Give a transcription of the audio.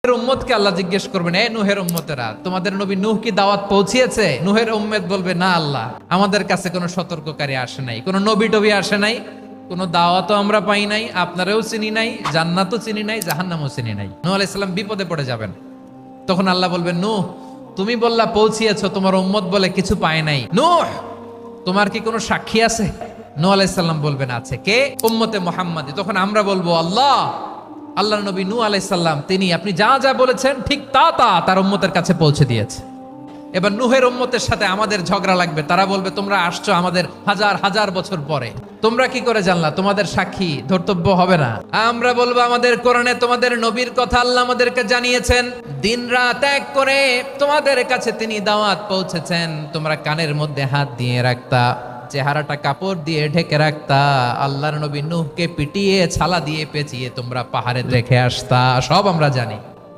উম্মতকে আল্লাহ জিজ্ঞেস করবেন, এ নূহের উম্মতেরা, তোমাদের নবী নূহ কি দাওয়াত পৌঁছিয়েছে? নূহের উম্মত বলবে, না আল্লাহ, আমাদের কাছে কোনো সতর্ককারী আসে নাই, কোনো নবী টবি আসে নাই, কোনো দাওয়াতও আমরা পাই নাই, আপনারাও চিনি নাই, জান্নাতও চিনি নাই, জাহান্নামও চিনি নাই। নূহ আলাইহিস সালাম বিপদে পড়ে যাবেন। তখন আল্লাহ বলবেন, নূহ তুমি বললা পৌঁছিয়েছো, তোমার উম্মত বলে কিছু পায় নাই। নূহ তোমার কি কোনো সাক্ষী আছে? নূহ আলাইহিস সালাম বলবেন, আছে। কে? উম্মতে মুহাম্মাদি। তখন আমরা বলবো, আল্লাহর নবী নূহ আলাইহিস সালাম তিনি আপনি যা যা বলেছেন ঠিক তা তার উম্মতের কাছে পৌঁছে দিয়েছে। এবার নূহের উম্মতের সাথে আমাদের ঝগড়া লাগবে। তারা বলবে, তোমরা আসছো আমাদের হাজার হাজার বছর পরে, তোমরা কি করে জানলা? তোমাদের সাক্ষী ধর্তব্য হবে না? আমরা বলবো, আমাদের কোরআনে তোমাদের নবীর কথা আল্লাহ আমাদেরকে জানিয়েছেন, দিন রাত এক করে তোমাদের কাছে তিনি দাওয়াত পৌঁছেছেন, তোমরা কানের মধ্যে হাত দিয়ে রাখতা, চেহারাটা কাপড় দিয়ে ঢেকে রাখতা, আল্লাহর নবী নূহকে পিটিয়ে ছালা দিয়ে পেঁচিয়ে তোমরা পাহাড়ে রেখে আসতা, সব আমরা জানি।